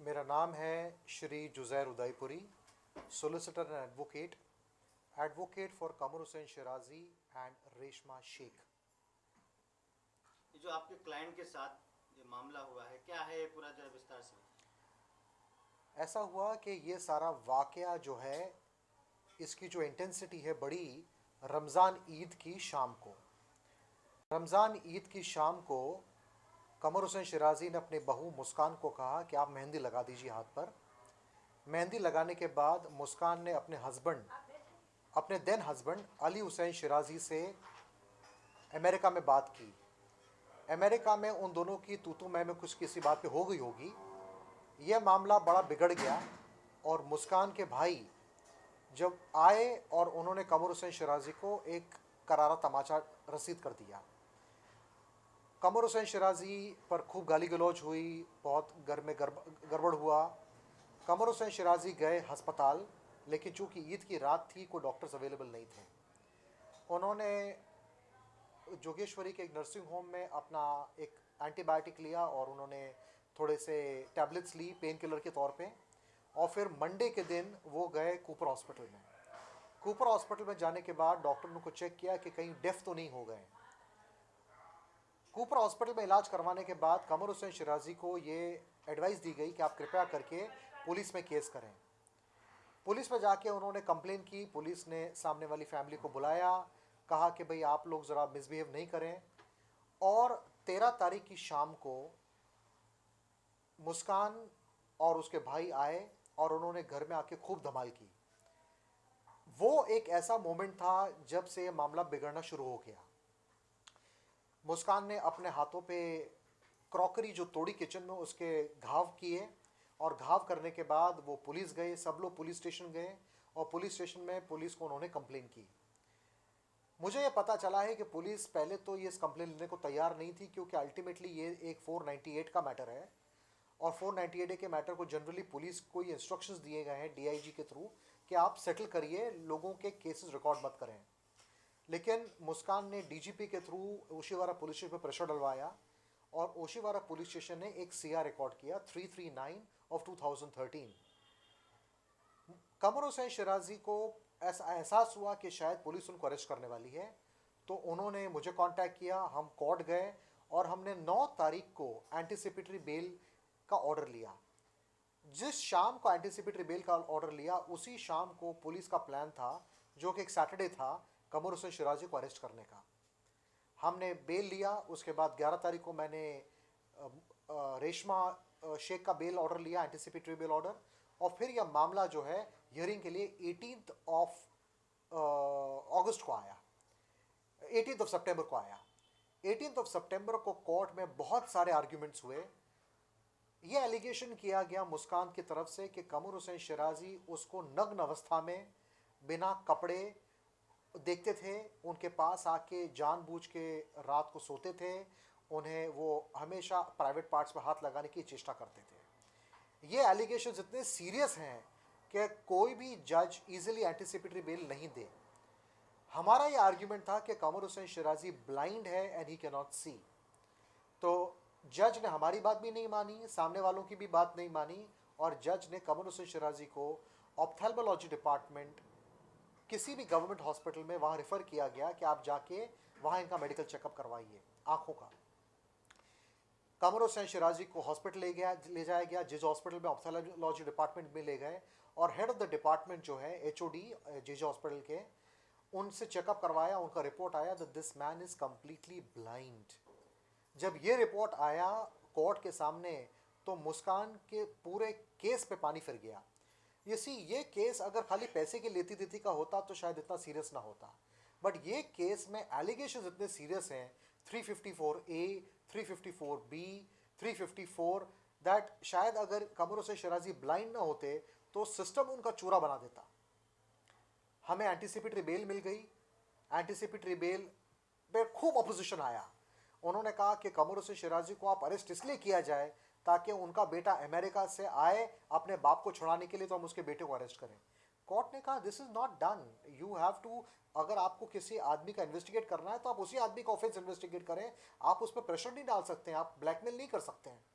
मेरा नाम है Shri Juzer Udaipuri, solicitor and advocate for Qamar Hussain Shirazi and Reshma Shaikh. ये जो आपके क्लाइंट के साथ ये मामला हुआ है, क्या है ये पूरा जरा विस्तार से बताइए। ऐसा हुआ कि ये सारा वाक़या जो है, इसकी जो इंटेंसिटी है बड़ी रमज़ान ईद की शाम को। रमज़ान ईद की शाम को कमर हुसैन शराजी ने अपने बहू मुस्कान को कहा कि आप मेहंदी लगा दीजिए हाथ पर। मेहंदी लगाने के बाद मुस्कान ने अपने देन हस्बैंड अली हुसैन शराजी से अमेरिका में बात की। अमेरिका में उन दोनों की तू मैं में कुछ किसी बात पे हो गई होगी। यह मामला बड़ा बिगड़ गया और मुस्कान के भाई जब आए और उन्होंने कमर हुसैन शराजी को एक करारा तमाचा रसीद कर दिया। कमर हुसैन शराजी पर खूब गाली गलौज हुई, बहुत घर में गड़बड़ हुआ। कमर हुसैन शराजी गए अस्पताल, लेकिन चूंकि ईद की रात थी, कोई डॉक्टर्स अवेलेबल नहीं थे। उन्होंने जोगेश्वरी के एक नर्सिंग होम में अपना एक एंटीबायोटिक लिया और उन्होंने थोड़े से टैबलेट्स ली पेन किलर के तौर पे, और फिर मंडे के दिन वो गए कूपर हॉस्पिटल में। कूपर हॉस्पिटल में जाने के बाद डॉक्टर ने उनको चेक किया कि कहीं डेफ तो नहीं हो गए। कूपर हॉस्पिटल में इलाज करवाने के बाद कमर हुसैन शराजी को ये एडवाइस दी गई कि आप कृपया करके पुलिस में केस करें। पुलिस में जाके उन्होंने कंप्लेन की। पुलिस ने सामने वाली फैमिली को बुलाया, कहा कि भाई आप लोग ज़रा मिसबिहेव नहीं करें। और 13 तारीख की शाम को मुस्कान और उसके भाई आए और उन्होंने घर में आके खूब धमाल की। वो एक ऐसा मोमेंट था जब से मामला बिगड़ना शुरू हो गया। मुस्कान ने अपने हाथों पे क्रॉकरी जो तोड़ी किचन में, उसके घाव किए, और घाव करने के बाद वो पुलिस गए। सब लोग पुलिस स्टेशन गए और पुलिस स्टेशन में पुलिस को उन्होंने कंप्लेन की। मुझे ये पता चला है कि पुलिस पहले तो ये इस कंप्लेन लेने को तैयार नहीं थी, क्योंकि अल्टीमेटली ये एक 498 का मैटर है और 498 के मैटर को जनरली पुलिस को ये इंस्ट्रक्शंस दिए गए हैं डीआईजी के थ्रू कि आप सेटल करिए, लोगों के केसेस रिकॉर्ड मत करें। लेकिन मुस्कान ने डीजीपी के थ्रू ओशीवारा पुलिस स्टेशन पर प्रेशर डलवाया और ओशीवारा पुलिस स्टेशन ने एक सीआर रिकॉर्ड किया 339 ऑफ 2013। कमर हुसैन शराजी को ऐसा एहसास हुआ कि शायद पुलिस उनको अरेस्ट करने वाली है, तो उन्होंने मुझे कांटेक्ट किया। हम कोर्ट गए और हमने 9 तारीख को एंटीसिपेटरी बेल का ऑर्डर लिया। जिस शाम को एंटीसिपेटरी बेल का ऑर्डर लिया, उसी शाम को पुलिस का प्लान था, जो कि एक सैटरडे था, कमर हुसैन शराजी को अरेस्ट करने का। हमने बेल लिया। उसके बाद 11 तारीख को मैंने रेशमा शेख का बेल ऑर्डर लिया, एंटीसिपेटरी बेल ऑर्डर। और फिर यह मामला जो है हियरिंग के लिए 18 ऑफ अगस्त को आया, 18 ऑफ सितंबर को आया। 18 ऑफ सितंबर को कोर्ट में बहुत सारे आर्ग्यूमेंट्स हुए। यह एलिगेशन किया गया मुस्कान की तरफ से कि कमर हुसैन शराजी उसको नग्न अवस्था में बिना कपड़े देखते थे, उनके पास आके जानबूझ के रात को सोते थे, उन्हें वो हमेशा प्राइवेट पार्ट्स पर हाथ लगाने की चेष्टा करते थे। ये एलिगेशंस इतने सीरियस हैं कि कोई भी जज इजीली एंटीसिपेटरी बेल नहीं दे। हमारा ये आर्ग्यूमेंट था कि कमर हुसैन शराजी ब्लाइंड है एंड ही कैन नॉट सी। तो जज ने हमारी बात भी नहीं मानी, सामने वालों की भी बात नहीं मानी, और जज ने कमर हुसैन शराजी को ऑप्थेल्मोलॉजी डिपार्टमेंट किसी भी गवर्नमेंट हॉस्पिटल में वहाँ रेफ़र किया गया कि आप जाके वहाँ इनका मेडिकल चेकअप करवाइए आँखों का। कमर हुसैन शराजी को हॉस्पिटल ले जाया गया, जिस हॉस्पिटल में ऑप्थेल्मोलॉजी डिपार्टमेंट में ले गए, और हेड ऑफ द डिपार्टमेंट जो है एचओडी जेजे हॉस्पिटल के, उनसे चेकअप करवाया। उनका रिपोर्ट आया that this man is completely blind. जब ये रिपोर्ट आया कोर्ट के सामने, तो मुस्कान के पूरे केस पे पानी फिर गया। ये केस अगर खाली पैसे की लेती देती का होता तो शायद इतना सीरियस ना होता, बट ये केस में एलिगेशन इतने सीरियस हैं, 354A, 354B, 354, दैट शायद अगर कमर हुसैन शराजी ब्लाइंड ना होते तो सिस्टम उनका चूरा बना देता। हमें एंटीसिपेटरी बेल मिल गई। एंटीसिपेटरी बेल पे खूब अपोजिशन आया। उन्होंने कहा कि कमर हुसैन शराजी को आप अरेस्ट इसलिए किया जाए ताकि उनका बेटा अमेरिका से आए अपने बाप को छुड़ाने के लिए, तो हम उसके बेटे को अरेस्ट करें। कोर्ट ने कहा this is not done, you have to, अगर आपको किसी आदमी का इन्वेस्टिगेट करना है तो आप उसी आदमी का ऑफेंस इन्वेस्टिगेट करें, आप उस पर प्रेशर नहीं डाल सकते हैं, आप ब्लैकमेल नहीं कर सकते हैं।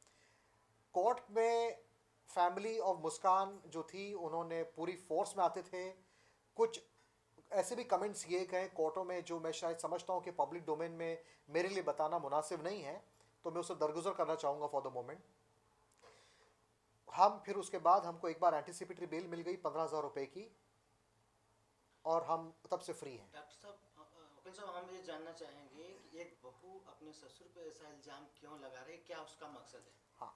कोर्ट में फैमिली ऑफ मुस्कान जो थी उन्होंने पूरी फोर्स में आते थे। कुछ ऐसे भी कमेंट्स किए गए कोर्टों में जो मैं शायद समझता हूँ कि पब्लिक डोमेन में मेरे लिए बताना मुनासिब नहीं है, तो मैं उसे दरगुजर करना चाहूँगा फॉर द मोमेंट। हम फिर उसके बाद हमको एक बार एंटीसिपेटरी बेल मिल गई 15,000 रुपये की, और हम तब से फ्री हैं। डॉक्टर साहब, वकील साहब, हम ये जानना चाहेंगे कि एक बहू अपने ससुर पे ऐसा इल्ज़ाम क्यों लगा रही है, क्या उसका मकसद है? हाँ,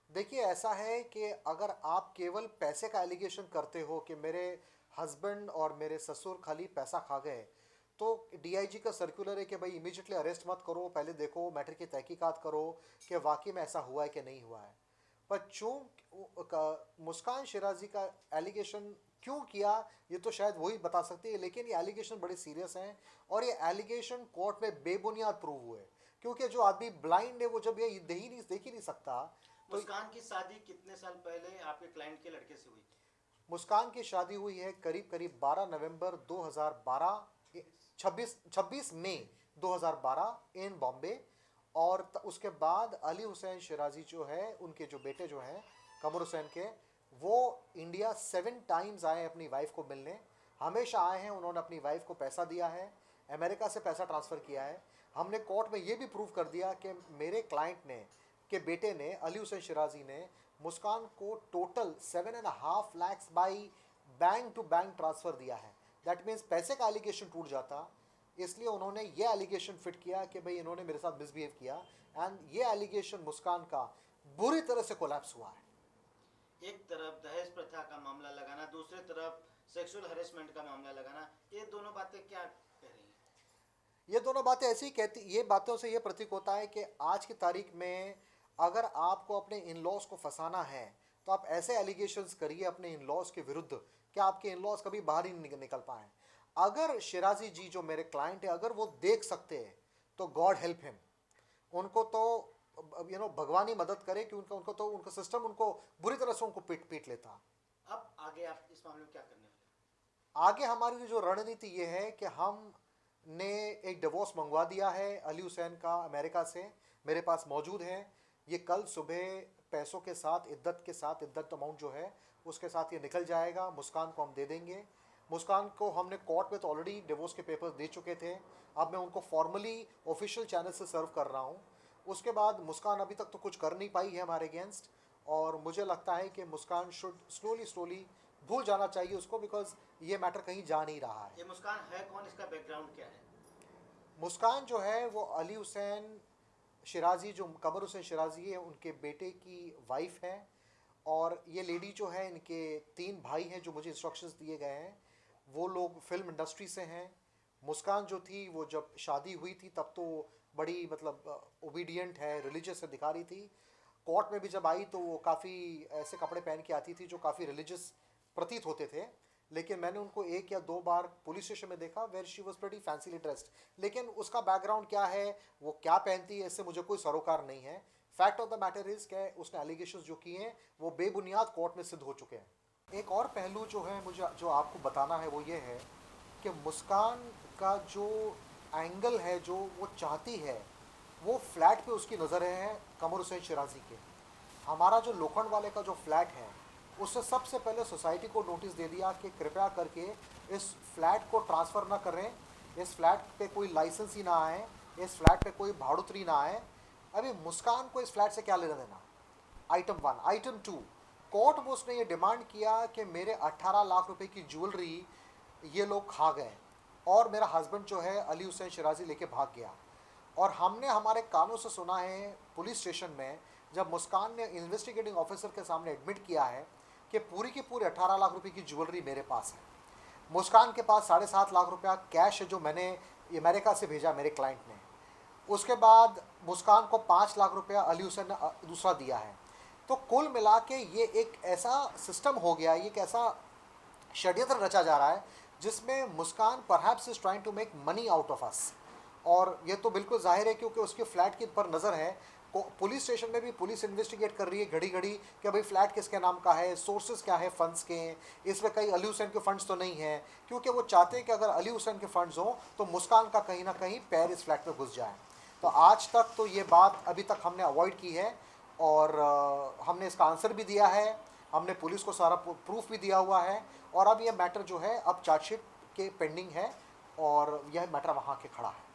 देखिए ऐसा है कि अगर आप केवल पैसे का एलिगेशन करते हो कि मेरे हस्बैंड और मेरे ससुर खाली पैसा खा गए, तो डीआईजी का सर्कुलर है कि भाई इमीडिएटली अरेस्ट मत करो, पहले देखो मैटर की तहकीकात करो कि वाकई में ऐसा हुआ है कि नहीं हुआ है। पर मुस्कान शिराजी का एलिगेशन क्यों किया ये तो शायद वही बता सकती है, लेकिन ये एलिगेशन बड़े सीरियस हैं और ये एलिगेशन कोर्ट में बेबुनियाद प्रूव हुए, क्योंकि जो आदमी ब्लाइंड है वो जब ये देख ही नहीं सकता। तो मुस्कान की शादी कितने साल पहले आपके क्लाइंट के लड़के से हुई थी? मुस्कान की शादी हुई है करीब करीब 12 नवंबर 2012, 26 मई 2012 इन बॉम्बे। और उसके बाद अली हुसैन शिराजी जो है, उनके जो बेटे जो हैं कमर हुसैन के, वो इंडिया 7 टाइम्स आए अपनी वाइफ को मिलने, हमेशा आए हैं। उन्होंने अपनी वाइफ को पैसा दिया है, अमेरिका से पैसा ट्रांसफ़र किया है। हमने कोर्ट में ये भी प्रूव कर दिया कि मेरे क्लाइंट ने के बेटे ने, अली हुसैन शिराजी ने, मुस्कान को total 7.5 lakh by bank to bank transfer दिया है। दैट मीन्स पैसे का एलिगेशन टूट जाता, इसलिए उन्होंने ये एलिगेशन फिट किया कि भाई इन्होंने मेरे साथ मिसबिहेव किया, एंड ये एलिगेशन मुस्कान का बुरी तरह से कोलैप्स हुआ है। एक तरफ दहेज प्रथा का मामला लगाना, दूसरी तरफ सेक्सुअल हरेसमेंट का मामला लगाना, ये दोनों बातें क्या कह रही हैं? ये दोनों बातें ऐसी कहती, ये बातों से ये प्रतीक होता है कि आज की तारीख में अगर आपको अपने इन लॉज को फंसाना है तो आप ऐसे एलिगेशंस करिए अपने इन लॉज के विरुद्ध कि आपके इन लॉज कभी बाहर ही नहीं निकल पाए। अगर शिराजी जी जो मेरे क्लाइंट है अगर वो देख सकते हैं तो गॉड हेल्प हिम, उनको तो भगवान ही मदद करे कि उनका सिस्टम उनको बुरी तरह से उनको पीट लेता। अब आगे आप इस मामले में क्या करने वाले? आगे हमारी जो रणनीति ये है कि हमने एक डिवोर्स मंगवा दिया है अली हुसैन का, अमेरिका से मेरे पास मौजूद है। ये कल सुबह पैसों के साथ, इद्दत अमाउंट जो है उसके साथ ये निकल जाएगा। मुस्कान को हम दे देंगे। मुस्कान को हमने कोर्ट में तो ऑलरेडी डिवोर्स के पेपर्स दे चुके थे, अब मैं उनको फॉर्मली ऑफिशियल चैनल से सर्व कर रहा हूँ। उसके बाद मुस्कान अभी तक तो कुछ कर नहीं पाई है हमारे अगेंस्ट, और मुझे लगता है कि मुस्कान शुड स्लोली भूल जाना चाहिए उसको, बिकॉज ये मैटर कहीं जा नहीं रहा है। ये मुस्कान है कौन, इसका बैकग्राउंड क्या है? मुस्कान जो है वो अली हुसैन शिराजी, जो कमर हुसैन शिराजी है उनके बेटे की वाइफ है। और ये लेडी जो है, इनके 3 भाई हैं जो मुझे इंस्ट्रक्शंस दिए गए हैं, वो लोग फिल्म इंडस्ट्री से हैं। मुस्कान जो थी वो जब शादी हुई थी तब तो बड़ी ओबीडियंट है, रिलीजियस है दिखा रही थी। कोर्ट में भी जब आई तो वो काफ़ी ऐसे कपड़े पहन के आती थी जो काफ़ी रिलीजियस प्रतीत होते थे, लेकिन मैंने उनको 1 या 2 बार पुलिस स्टेशन में देखा where she was pretty fancily dressed. लेकिन उसका बैकग्राउंड क्या है, वो क्या पहनती है, इससे मुझे कोई सरोकार नहीं है। Fact of the matter is कि उसने एलिगेशंस जो किए हैं वो बेबुनियाद कोर्ट में सिद्ध हो चुके हैं। एक और पहलू जो है मुझे जो आपको बताना है वो ये है कि मुस्कान का जो एंगल है, जो वो चाहती है, वो फ्लैट पे उसकी नज़र है कमर हुसैन शिराजी के। हमारा जो लोखंड वाले का जो फ्लैट है उससे सबसे पहले सोसाइटी को नोटिस दे दिया कि कृपया करके इस फ्लैट को ट्रांसफ़र ना करें, इस फ्लैट पे कोई लाइसेंस ही ना आए, इस फ्लैट पे कोई भाड़ुतरी ना आए। अभी मुस्कान को इस फ्लैट से क्या लेना देना? आइटम 1। आइटम 2, कोर्ट में उसने ये डिमांड किया कि मेरे 18 लाख रुपए की ज्वेलरी ये लोग खा गए और मेरा हस्बैंड जो है अली हुसैन शिराजी लेके भाग गया। और हमने हमारे कानों से सुना है पुलिस स्टेशन में, जब मुस्कान ने इन्वेस्टिगेटिंग ऑफिसर के सामने एडमिट किया है कि पूरी की पूरी 18 लाख रुपए की ज्वेलरी मेरे पास है। मुस्कान के पास 7.5 लाख रुपया कैश है जो मैंने अमेरिका से भेजा मेरे क्लाइंट ने। उसके बाद मुस्कान को 5 लाख रुपया अली हुसैन ने दूसरा दिया है। तो कुल मिला के ये एक ऐसा सिस्टम हो गया, ये एक ऐसा षड्यंत्र रचा जा रहा है जिसमें Muskaan perhaps is trying to make money out of us. और ये तो बिल्कुल जाहिर है क्योंकि उसके फ्लैट के पर नज़र है। पुलिस स्टेशन में भी पुलिस इन्वेस्टिगेट कर रही है घड़ी घड़ी कि भाई फ्लैट किसके नाम का है, सोर्सेज क्या है फंड्स के, इसमें कहीं अली हुसैन के फंड्स तो नहीं है, क्योंकि वो चाहते हैं कि अगर अली हुसैन के फंड्स हों तो मुस्कान का कहीं ना कहीं पैर इस फ्लैट में घुस जाए। तो आज तक तो ये बात अभी तक हमने अवॉइड की है। और हमने इसका आंसर भी दिया है, हमने पुलिस को सारा प्रूफ भी दिया हुआ है, और अब यह मैटर जो है अब चार्जशीट के पेंडिंग है और यह मैटर वहाँ के खड़ा है।